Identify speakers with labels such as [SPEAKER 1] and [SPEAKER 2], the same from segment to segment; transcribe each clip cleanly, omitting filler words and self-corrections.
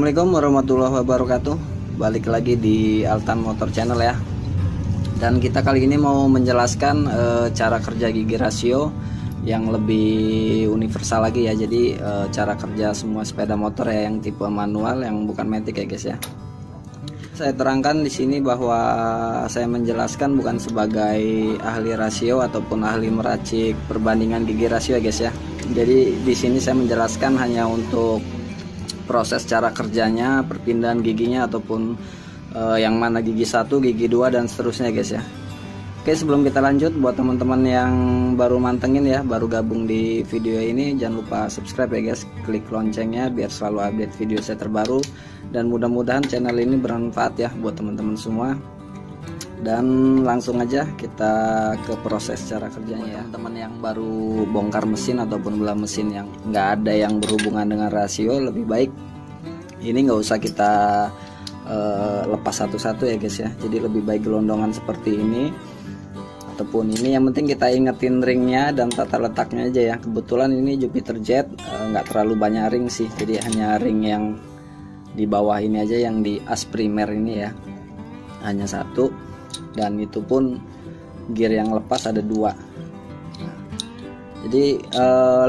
[SPEAKER 1] Assalamualaikum warahmatullahi wabarakatuh. Balik lagi di Altan Motor Channel ya. Dan kita kali ini mau menjelaskan cara kerja gigi rasio yang lebih universal lagi ya. Jadi cara kerja semua sepeda motor ya, yang tipe manual, yang bukan matic ya guys ya. Saya terangkan di sini bahwa saya menjelaskan bukan sebagai ahli rasio ataupun ahli meracik perbandingan gigi rasio ya guys ya. Jadi di sini saya menjelaskan hanya untuk proses cara kerjanya, perpindahan giginya ataupun yang mana gigi 1, gigi 2 dan seterusnya guys ya. Oke, sebelum kita lanjut, buat teman-teman yang baru mantengin ya, baru gabung di video ini, jangan lupa subscribe ya guys, klik loncengnya biar selalu update video saya terbaru, dan mudah-mudahan channel ini bermanfaat ya buat teman-teman semua. Dan langsung aja kita ke proses cara kerjanya ya. Teman yang baru bongkar mesin ataupun belah mesin yang nggak ada yang berhubungan dengan rasio, lebih baik ini nggak usah kita lepas satu-satu ya guys ya. Jadi lebih baik gelondongan seperti ini ataupun ini, yang penting kita ingetin ringnya dan tata letaknya aja ya. Kebetulan ini Jupiter Jet nggak terlalu banyak ring sih, jadi hanya ring yang di bawah ini aja, yang di as primer ini ya, hanya satu, dan itu pun gear yang lepas ada 2. Jadi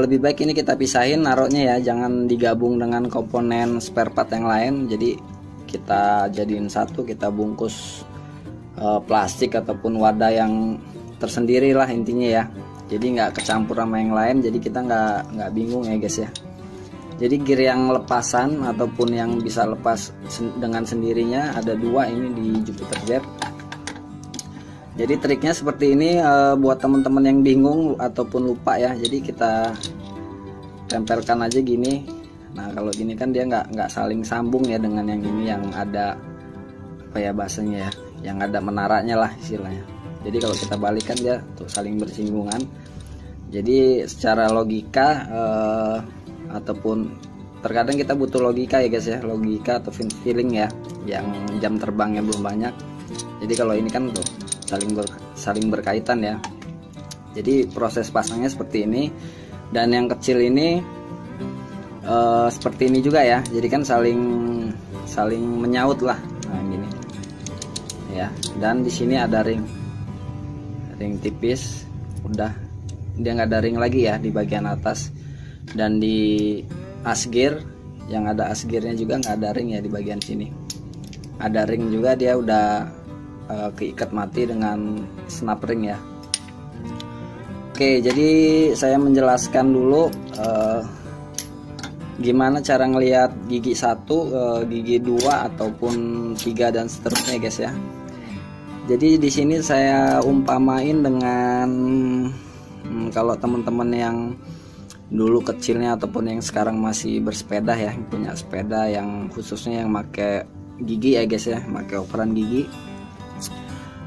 [SPEAKER 1] lebih baik ini kita pisahin naruhnya ya, jangan digabung dengan komponen spare part yang lain. Jadi kita jadiin satu, kita bungkus plastik ataupun wadah yang tersendiri lah intinya ya. Jadi nggak kecampur sama yang lain, jadi kita nggak bingung ya guys ya. Jadi gear yang lepasan ataupun yang bisa lepas dengan sendirinya ada 2 ini di Jupiter Jet. Jadi triknya seperti ini buat teman-teman yang bingung ataupun lupa ya. Jadi kita tempelkan aja gini. Nah kalau gini kan dia nggak saling sambung ya dengan yang ini, yang ada apa ya bahasanya ya, yang ada menaranya lah istilahnya. Jadi kalau kita balikan dia tuh saling bersinggungan. Jadi secara logika ataupun terkadang kita butuh logika ya guys ya, logika atau feeling ya, yang jam terbangnya belum banyak. Jadi kalau ini kan tuh saling berkaitan ya. Jadi proses pasangnya seperti ini, dan yang kecil ini seperti ini juga ya. Jadi kan saling menyaut lah. Nah gini ya. Dan di sini ada ring tipis, udah dia nggak ada ring lagi ya di bagian atas. Dan di as gear, yang ada as gearnya juga nggak ada ring ya di bagian sini. Ada ring juga, dia udah keikat mati dengan snap ring ya. Oke, jadi saya menjelaskan dulu gimana cara ngelihat gigi 1, gigi 2 ataupun 3 dan seterusnya guys ya. Jadi di sini saya umpamain dengan kalau teman-teman yang dulu kecilnya ataupun yang sekarang masih bersepeda ya, punya sepeda yang khususnya yang pakai gigi ya guys ya, pakai operan gigi.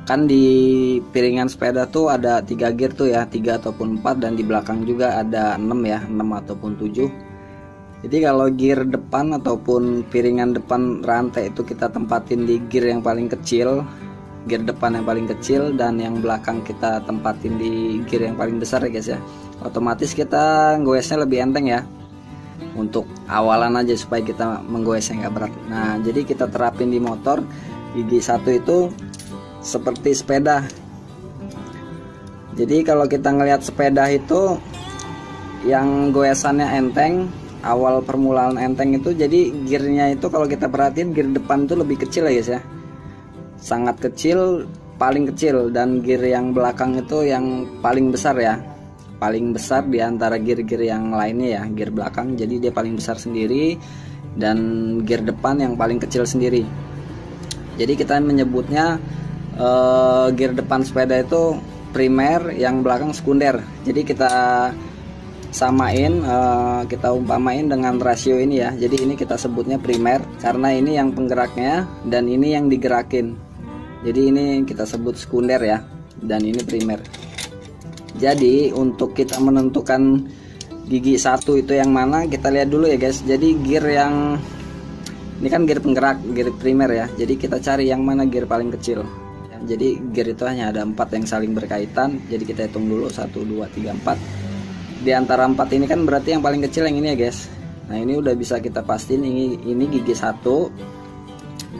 [SPEAKER 1] Kan di piringan sepeda tuh ada 3 gear tuh ya, 3 ataupun 4, dan di belakang juga ada 6 ya, 6 ataupun 7. Jadi kalau gear depan ataupun piringan depan rantai itu kita tempatin di gear yang paling kecil, gear depan yang paling kecil, dan yang belakang kita tempatin di gear yang paling besar ya guys ya. Otomatis kita goesnya lebih enteng ya, untuk awalan aja supaya kita menggoesnya nggak berat. Nah jadi kita terapin di motor, gigi 1 itu seperti sepeda. Jadi kalau kita ngelihat sepeda itu yang goesannya enteng, awal permulaan enteng itu, jadi gearnya itu kalau kita perhatiin gear depan itu lebih kecil ya guys ya, sangat kecil, paling kecil. Dan gear yang belakang itu yang paling besar ya, paling besar di antara gear-gear yang lainnya ya, gear belakang. Jadi dia paling besar sendiri, dan gear depan yang paling kecil sendiri. Jadi kita menyebutnya gear depan sepeda itu primer, yang belakang sekunder. Jadi kita samain, kita umpamain dengan rasio ini ya. Jadi ini kita sebutnya primer karena ini yang penggeraknya dan ini yang digerakin. Jadi ini kita sebut sekunder ya, dan ini primer. Jadi untuk kita menentukan gigi 1 itu yang mana, kita lihat dulu ya guys. Jadi gear yang ini kan gear penggerak, gear primer ya. Jadi kita cari yang mana gear paling kecil. Jadi gear itu hanya ada 4 yang saling berkaitan. Jadi kita hitung dulu 1, 2, 3, 4. Di antara 4 ini kan berarti yang paling kecil yang ini ya guys. Nah ini udah bisa kita pastiin ini gigi 1,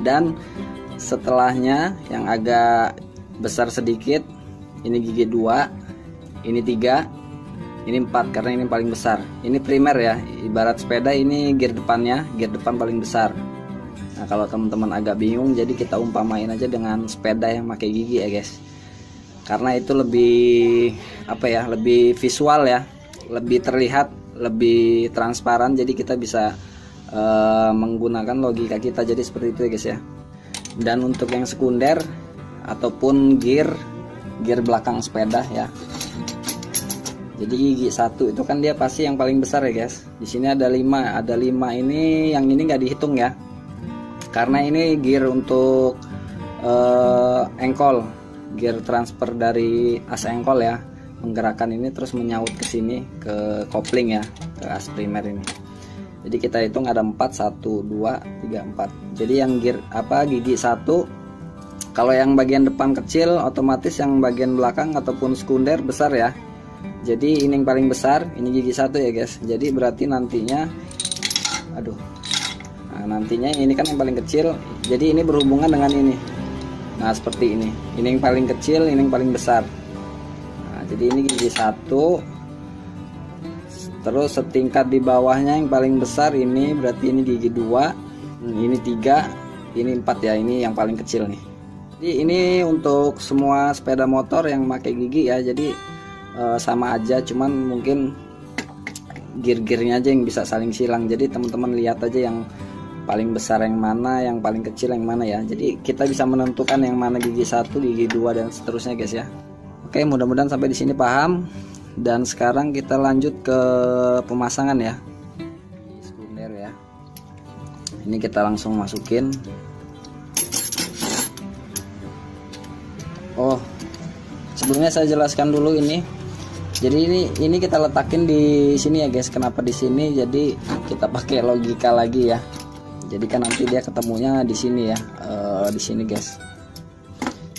[SPEAKER 1] dan setelahnya yang agak besar sedikit ini gigi 2, ini 3, ini 4 karena ini paling besar. Ini primer ya, ibarat sepeda ini gear depannya, gear depan paling besar. Nah kalau teman-teman agak bingung, jadi kita umpamain aja dengan sepeda yang pakai gigi ya guys, karena itu lebih lebih visual ya, lebih terlihat, lebih transparan, jadi kita bisa menggunakan logika kita, jadi seperti itu ya guys ya. Dan untuk yang sekunder ataupun gear belakang sepeda ya, jadi gigi 1 itu kan dia pasti yang paling besar ya guys. Di sini ada 5 ini, yang ini nggak dihitung ya, karena ini gear untuk engkol, gear transfer dari as engkol ya, menggerakkan ini terus menyaut ke sini ke kopling ya, ke as primer ini. Jadi kita hitung ada 4, 1 2 3 4. Jadi yang gear gigi 1, kalau yang bagian depan kecil, otomatis yang bagian belakang ataupun sekunder besar ya. Jadi ini yang paling besar, ini gigi 1 ya guys. Jadi berarti nantinya nantinya ini kan yang paling kecil, jadi ini berhubungan dengan ini. Nah seperti ini yang paling kecil, ini yang paling besar. Nah, jadi ini gigi 1, terus setingkat di bawahnya yang paling besar ini, berarti ini gigi 2, ini 3, ini 4 ya, ini yang paling kecil nih. Jadi ini untuk semua sepeda motor yang pakai gigi ya, jadi sama aja, cuman mungkin gear-gearnya aja yang bisa saling silang. Jadi teman-teman lihat aja yang paling besar yang mana, yang paling kecil yang mana ya. Jadi kita bisa menentukan yang mana gigi 1, gigi 2 dan seterusnya guys ya. Oke, mudah-mudahan sampai di sini paham. Dan sekarang kita lanjut ke pemasangan ya. Sekunder ya. Ini kita langsung masukin. Oh, sebelumnya saya jelaskan dulu ini. Jadi ini kita letakin di sini ya guys. Kenapa di sini? Jadi kita pakai logika lagi ya. Jadi kan nanti dia ketemunya di sini ya, di sini guys.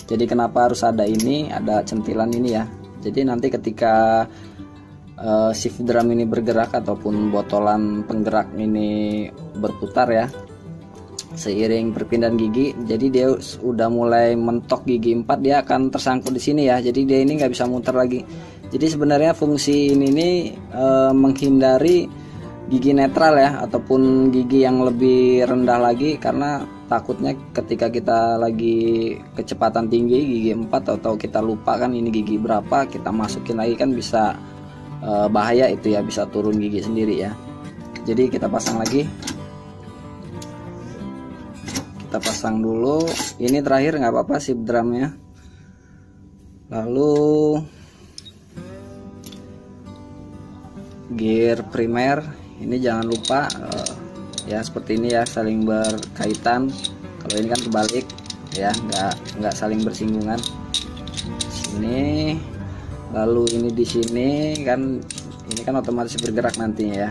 [SPEAKER 1] Jadi kenapa harus ada ini, ada centilan ini ya. Jadi nanti ketika shift drum ini bergerak ataupun botolan penggerak ini berputar ya, seiring perpindahan gigi, jadi dia udah mulai mentok gigi 4, dia akan tersangkut di sini ya. Jadi dia ini nggak bisa muter lagi. Jadi sebenarnya fungsi ini menghindari gigi netral ya, ataupun gigi yang lebih rendah lagi, karena takutnya ketika kita lagi kecepatan tinggi gigi 4 atau kita lupa kan ini gigi berapa, kita masukin lagi kan bisa bahaya itu ya, bisa turun gigi sendiri ya. Jadi kita pasang lagi, kita pasang dulu ini terakhir, nggak apa-apa shift drumnya. Lalu gear primer ini jangan lupa ya, seperti ini ya, saling berkaitan. Kalau ini kan kebalik ya, nggak saling bersinggungan. Sini, lalu ini di sini kan, ini kan otomatis bergerak nantinya ya,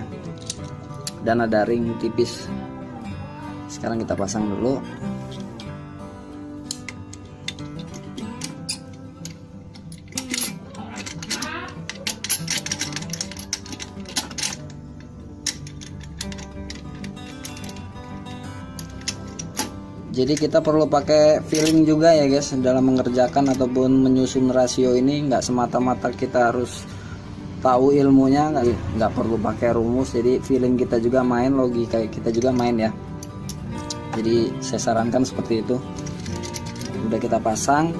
[SPEAKER 1] dan ada ring tipis. Sekarang kita pasang dulu. Jadi kita perlu pakai feeling juga ya guys dalam mengerjakan ataupun menyusun rasio ini. Nggak semata-mata kita harus tahu ilmunya, nggak perlu pakai rumus. Jadi feeling kita juga main, logika kita juga main ya. Jadi saya sarankan seperti itu. Udah kita pasang,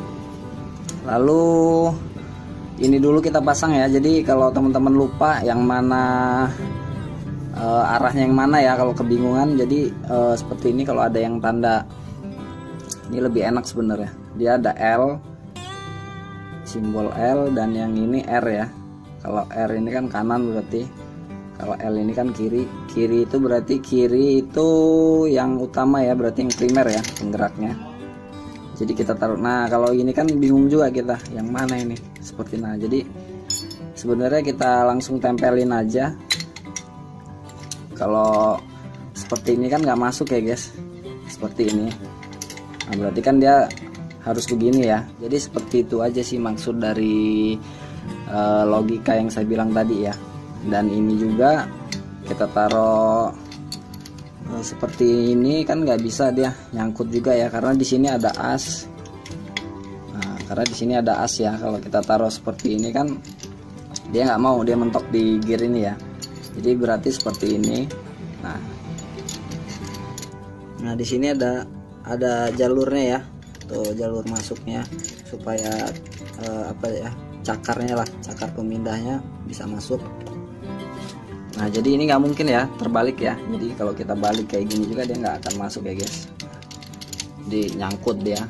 [SPEAKER 1] lalu ini dulu kita pasang ya. Jadi kalau teman-teman lupa yang mana arahnya yang mana ya, kalau kebingungan, jadi seperti ini. Kalau ada yang tanda ini lebih enak sebenarnya, dia ada L, simbol L, dan yang ini R ya. Kalau R ini kan kanan berarti, kalau L ini kan kiri. Kiri itu berarti kiri itu yang utama ya, berarti yang primer ya penggeraknya. Jadi kita taruh. Nah kalau ini kan bingung juga kita yang mana ini, seperti nah. Jadi sebenarnya kita langsung tempelin aja. Kalau seperti ini kan nggak masuk ya guys, seperti ini. Nah berarti kan dia harus begini ya. Jadi seperti itu aja sih maksud dari logika yang saya bilang tadi ya. Dan ini juga kita taruh seperti ini kan nggak bisa dia nyangkut juga ya, karena di sini ada as. Nah, karena di sini ada as ya, kalau kita taruh seperti ini kan dia nggak mau, dia mentok di gear ini ya. Jadi berarti seperti ini. Nah di sini ada jalurnya ya, tuh jalur masuknya supaya apa ya, cakarnya lah, cakar pemindahnya bisa masuk. Nah jadi ini nggak mungkin ya terbalik ya, jadi kalau kita balik kayak gini juga dia nggak akan masuk ya guys, jadi nyangkut dia.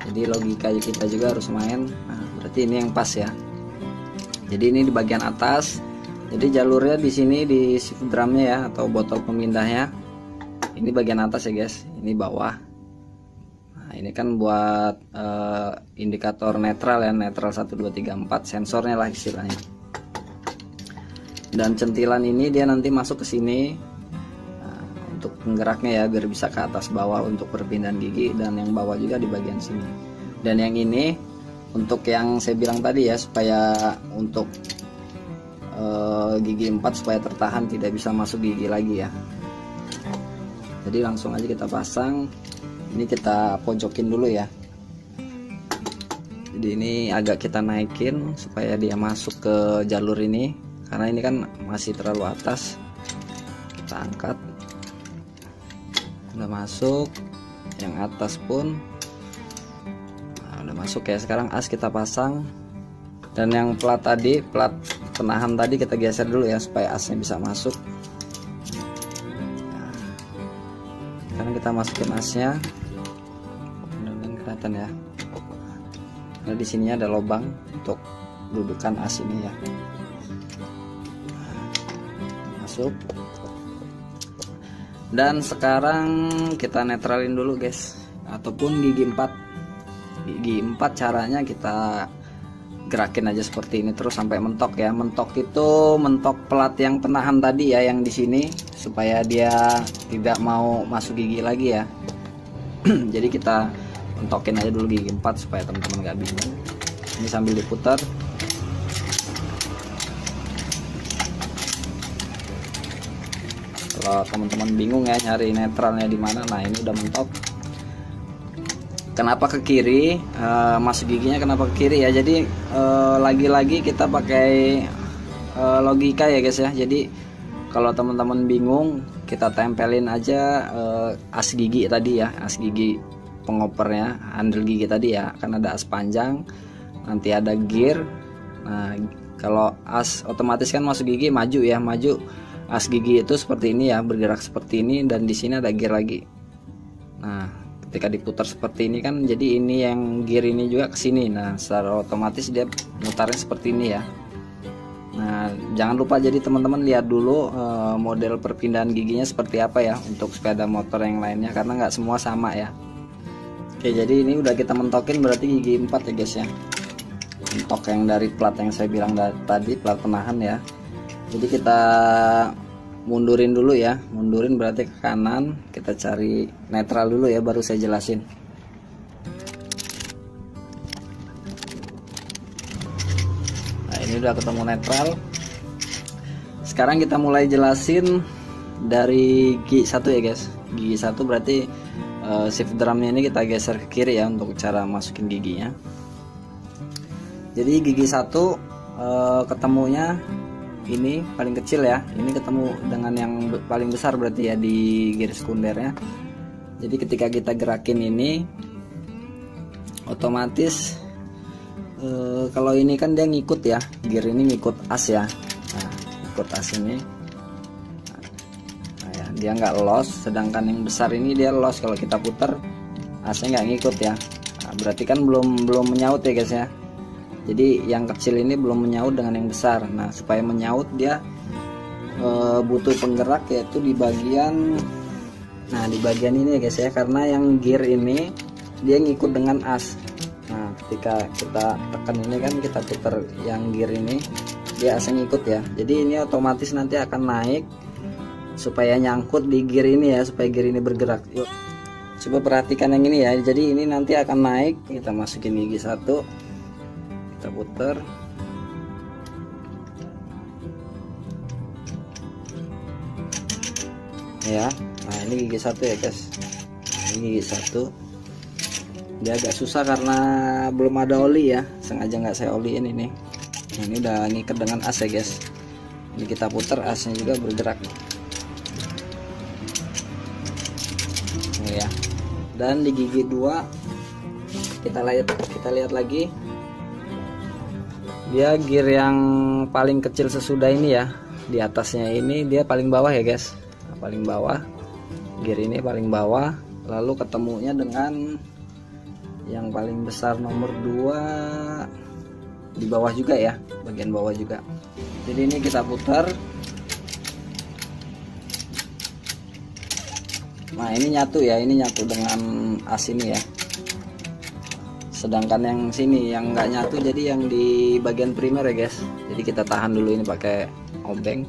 [SPEAKER 1] Jadi logika kita juga harus main. Nah berarti ini yang pas ya. Jadi ini di bagian atas, jadi jalurnya di sini di shift drumnya ya, atau botol pemindahnya. Ini bagian atas ya guys, ini bawah. Nah ini kan buat indikator netral ya, netral 1 2 3 4, sensornya lah istilahnya. Dan centilan ini dia nanti masuk ke sini untuk penggeraknya ya, biar bisa ke atas bawah untuk perpindahan gigi, dan yang bawah juga di bagian sini. Dan yang ini untuk yang saya bilang tadi ya, supaya untuk gigi 4 supaya tertahan, tidak bisa masuk gigi lagi ya. Jadi langsung aja kita pasang. Ini kita pojokin dulu ya. Jadi ini agak kita naikin supaya dia masuk ke jalur ini, karena ini kan masih terlalu atas. Kita angkat, udah masuk. Yang atas pun udah masuk ya. Sekarang as kita pasang, dan yang plat tadi, plat penahan tadi kita geser dulu ya supaya asnya bisa masuk. Sekarang kita masukin asnya, mudah-mudahan kelihatan ya. Nah di sini ada lubang untuk dudukan as ini ya. Masuk. Dan sekarang kita netralin dulu guys, ataupun gigi 4. Gigi 4 caranya kita gerakin aja seperti ini terus sampai mentok ya. Mentok itu mentok plat yang penahan tadi ya, yang di sini, supaya dia tidak mau masuk gigi lagi ya. Jadi kita mentokin aja dulu gigi 4 supaya teman-teman nggak bingung. Ini sambil diputar. Kalau teman-teman bingung ya nyari netralnya di mana, nah ini udah mentok. Kenapa ke kiri, masuk giginya kenapa ke kiri ya? Jadi lagi-lagi kita pakai logika ya guys ya. Jadi kalau teman-teman bingung, kita tempelin aja as gigi tadi ya, as gigi pengopernya, handle gigi tadi ya, kan ada as panjang, nanti ada gear. Nah kalau as otomatis kan masuk gigi maju ya, maju. As gigi itu seperti ini ya, bergerak seperti ini, dan di sini ada gear lagi. Nah ketika diputar seperti ini kan, jadi ini yang gear ini juga ke sini. Nah secara otomatis dia mutarnya seperti ini ya. Nah jangan lupa, jadi teman-teman lihat dulu model perpindahan giginya seperti apa ya untuk sepeda motor yang lainnya, karena nggak semua sama ya. Oke, jadi ini udah kita mentokin, berarti gigi 4 ya guys ya. Mentok yang dari plat yang saya bilang tadi, plat penahan ya. Jadi kita mundurin dulu ya, mundurin berarti ke kanan, kita cari netral dulu ya, baru saya jelasin. Nah ini udah ketemu netral. Sekarang kita mulai jelasin dari gigi 1 ya guys. Gigi 1 berarti shift drumnya ini kita geser ke kiri ya untuk cara masukin giginya. Jadi gigi 1 ketemunya ini paling kecil ya, ini ketemu dengan yang paling besar berarti ya di gear sekundernya. Jadi ketika kita gerakin ini otomatis kalau ini kan dia ngikut ya, gear ini ngikut as ya. Nah ikut as ini, nah, ya, dia nggak loss, sedangkan yang besar ini dia loss. Kalau kita putar asnya nggak ngikut ya. Nah, berarti kan belum menyaut ya guys ya. Jadi yang kecil ini belum menyaut dengan yang besar. Nah supaya menyaut dia butuh penggerak, yaitu di bagian, nah di bagian ini ya guys ya, karena yang gear ini dia ngikut dengan as. Nah ketika kita tekan ini kan, kita putar yang gear ini, dia asnya ngikut ya. Jadi ini otomatis nanti akan naik supaya nyangkut di gear ini ya, supaya gear ini bergerak. Yuk coba perhatikan yang ini ya. Jadi ini nanti akan naik, kita masukin gigi 1, kita putar. ya. Nah ini gigi 1 ya guys, ini gigi 1. Dia agak susah karena belum ada oli ya, sengaja nggak saya oliin ini. Nah, ini udah ngikat dengan as ya guys. Ini kita putar, asnya juga bergerak. Ini ya. Dan di gigi 2 kita lihat lagi. Dia gear yang paling kecil sesudah ini ya. Di atasnya ini dia paling bawah ya guys. Nah, paling bawah. Gear ini paling bawah, lalu ketemunya dengan yang paling besar nomor 2 di bawah juga ya, bagian bawah juga. Jadi ini kita putar. Nah ini nyatu ya, ini nyatu dengan as ini ya. Sedangkan yang sini yang nggak nyatu, jadi yang di bagian primer ya guys. Jadi kita tahan dulu ini pakai obeng.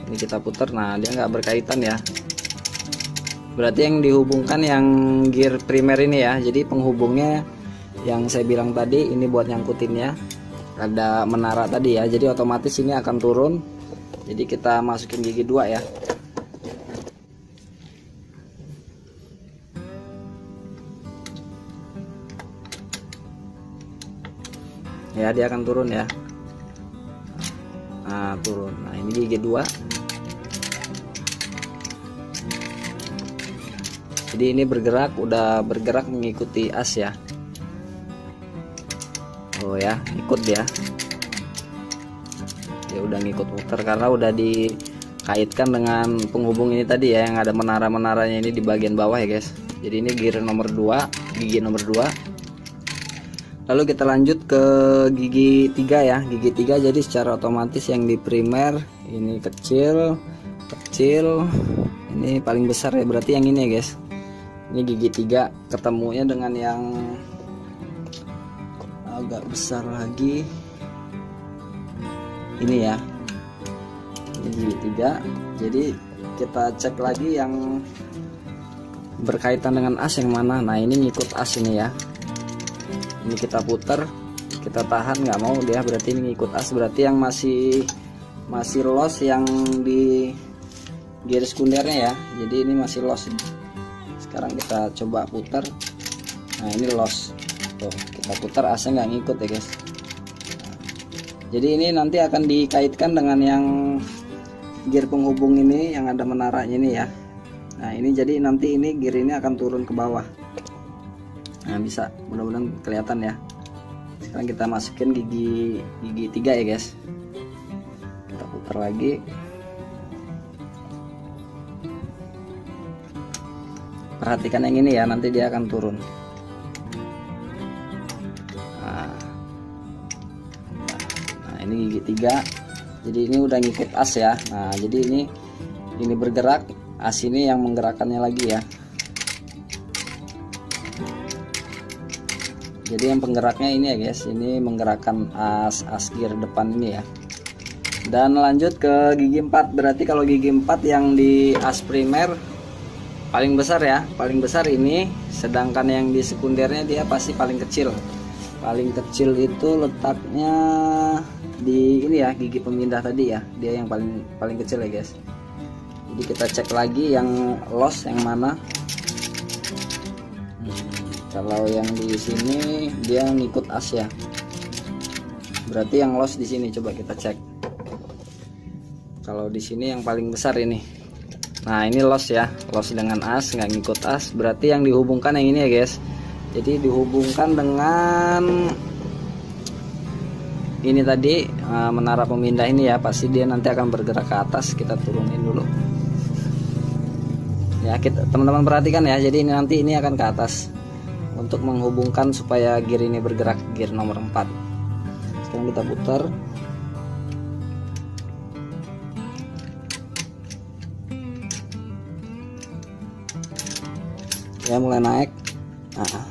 [SPEAKER 1] Ini kita putar. Nah dia nggak berkaitan ya. Berarti yang dihubungkan yang gear primer ini ya. Jadi penghubungnya yang saya bilang tadi ini buat nyangkutinnya. Ada menara tadi ya. Jadi otomatis ini akan turun. Jadi kita masukin gigi 2 ya. Ya dia akan turun ya. Nah turun. Nah ini gigi 2. Jadi ini bergerak, udah bergerak mengikuti as ya. Oh ya, ikut ya. Ya udah ngikut muter karena udah dikaitkan dengan penghubung ini tadi ya, yang ada menara-menaranya ini di bagian bawah ya guys. Jadi ini gear nomor 2, gigi nomor 2. Lalu kita lanjut ke gigi 3 ya. Gigi 3 jadi secara otomatis yang di primer ini kecil, ini paling besar ya, berarti yang ini ya guys. Ini gigi 3 ketemunya dengan yang agak besar lagi. Ini ya. Ini gigi 3. Jadi kita cek lagi yang berkaitan dengan as yang mana. Nah ini ngikut as ini ya. Ini kita putar, kita tahan, nggak mau dia, berarti ini ngikut as. Berarti yang masih loss yang di gear sekundernya ya. Jadi ini masih loss. Sekarang kita coba putar. Nah ini loss. Tuh kita putar, asnya nggak ngikut ya guys. Jadi ini nanti akan dikaitkan dengan yang gear penghubung ini yang ada menaranya ini ya. Nah ini jadi nanti ini gear ini akan turun ke bawah. Nah bisa, mudah-mudahan kelihatan ya. Sekarang kita masukin gigi 3 ya guys. Kita putar lagi. Perhatikan yang ini ya, nanti dia akan turun. Nah ini gigi 3. Jadi ini udah ngikut as ya. Nah jadi ini bergerak, as ini yang menggerakkannya lagi ya. Jadi yang penggeraknya ini ya guys, ini menggerakkan as gear depan ini ya. Dan lanjut ke gigi 4. Berarti kalau gigi 4 yang di as primer paling besar ya, paling besar ini. Sedangkan yang di sekundernya dia pasti paling kecil. Paling kecil itu letaknya di ini ya, gigi pemindah tadi ya. Dia yang paling kecil ya guys. Jadi kita cek lagi yang loss yang mana. Kalau yang di sini dia ngikut as ya. Berarti yang loss di sini, coba kita cek. Kalau di sini yang paling besar ini. Nah, ini loss ya. Loss dengan as, nggak ngikut as. Berarti yang dihubungkan yang ini ya, guys. Jadi dihubungkan dengan ini tadi menara pemindah ini ya. Pasti dia nanti akan bergerak ke atas. Kita turunin dulu. Ya, teman-teman perhatikan ya. Jadi ini nanti ini akan ke atas. Untuk menghubungkan supaya gear ini bergerak, gear nomor 4. Sekarang kita putar. Ya mulai naik. Nah,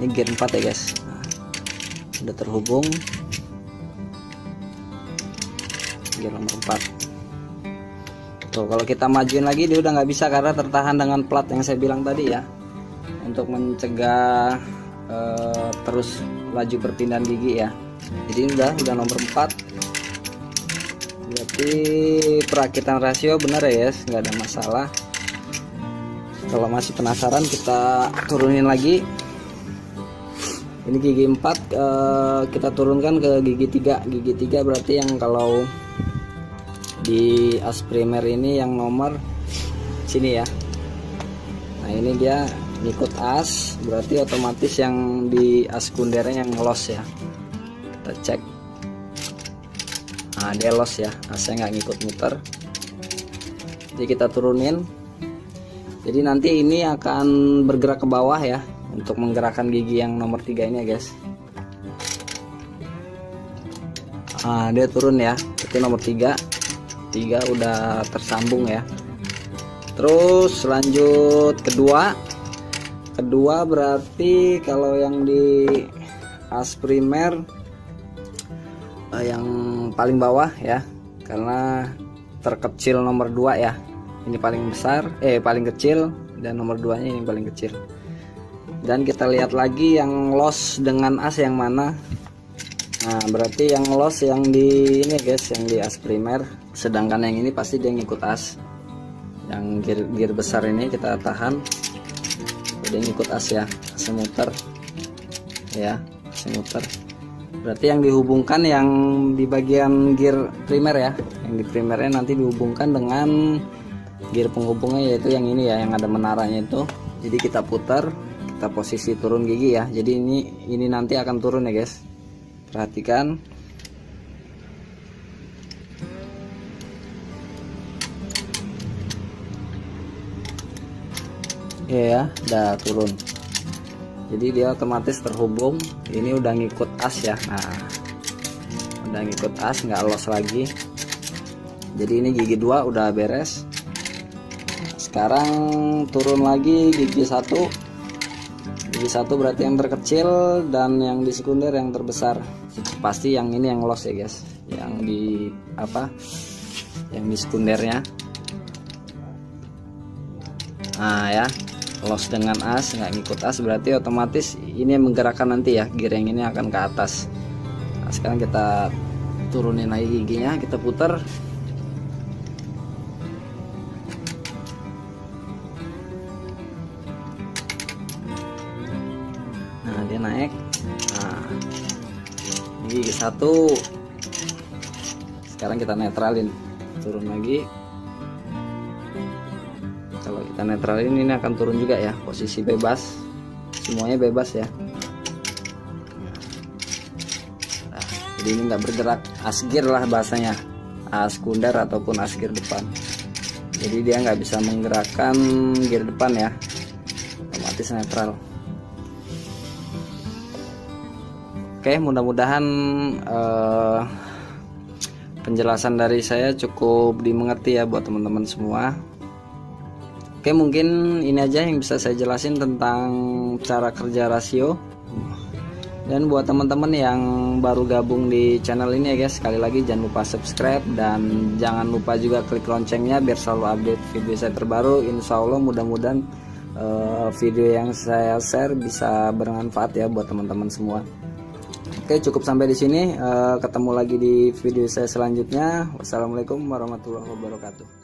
[SPEAKER 1] ini gear 4 ya guys. Nah, sudah terhubung gear nomor 4. Tuh, kalau kita majuin lagi dia udah nggak bisa karena tertahan dengan plat yang saya bilang tadi ya, untuk mencegah terus laju perpindahan gigi ya. Jadi ini udah nomor 4. Dia berarti perakitan rasio benar ya guys, nggak ada masalah. Kalau masih penasaran kita turunin lagi. Ini gigi 4 kita turunkan ke gigi 3. Gigi 3 berarti yang kalau di as primer ini yang nomor sini ya. Nah ini dia ngikut as, berarti otomatis yang di as sekundernya yang loss ya. Kita cek. Nah dia loss ya, asnya nggak ngikut muter. Jadi kita turunin. Jadi nanti ini akan bergerak ke bawah ya, untuk menggerakkan gigi yang nomor 3 ini ya guys. Nah dia turun ya, itu nomor 3 udah tersambung ya. Terus lanjut kedua berarti kalau yang di as primer yang paling bawah ya, karena terkecil nomor 2 ya, ini paling besar paling kecil, dan nomor 2 nya ini paling kecil. Dan kita lihat lagi yang loss dengan as yang mana. Nah berarti yang loss yang di ini guys, yang di as primer, sedangkan yang ini pasti dia ngikut as. Yang gear besar ini kita tahan, dia ngikut as ya, as muter ya, as muter. Berarti yang dihubungkan yang di bagian gear primer ya, yang di primernya nanti dihubungkan dengan gear penghubungnya, yaitu yang ini ya, yang ada menaranya itu. Jadi kita putar, kita posisi turun gigi ya. Jadi ini nanti akan turun ya guys, perhatikan. Ya udah turun, jadi dia otomatis terhubung. Ini udah ngikut as ya. Nah udah ngikut as, nggak loss lagi. Jadi ini gigi 2 udah beres. Sekarang turun lagi gigi 1. Gigi 1 berarti yang terkecil, dan yang di sekunder yang terbesar. Pasti yang ini yang loss ya guys, yang di yang di sekundernya. Nah ya, loss dengan as, nggak ngikut as, berarti otomatis ini yang menggerakkan nanti ya, gear yang ini akan ke atas. Nah, sekarang kita turunin lagi giginya, kita putar. Nah dia naik. Nah gigi 1 sekarang kita netralin, turun lagi. Kalau kita netralin ini akan turun juga ya, posisi bebas, semuanya bebas ya. Nah, jadi ini nggak bergerak, as gear lah bahasanya, as sekunder ataupun as gear depan. Jadi dia nggak bisa menggerakkan gear depan ya, otomatis netral. Oke, mudah-mudahan penjelasan dari saya cukup dimengerti ya buat teman-teman semua. Oke, mungkin ini aja yang bisa saya jelasin tentang cara kerja rasio. Dan buat teman-teman yang baru gabung di channel ini ya guys, sekali lagi jangan lupa subscribe, dan jangan lupa juga klik loncengnya biar selalu update video saya terbaru. Insya Allah mudah-mudahan video yang saya share bisa bermanfaat ya buat teman-teman semua. Oke, cukup sampai di sini. Ketemu lagi di video saya selanjutnya. Wassalamualaikum warahmatullahi wabarakatuh.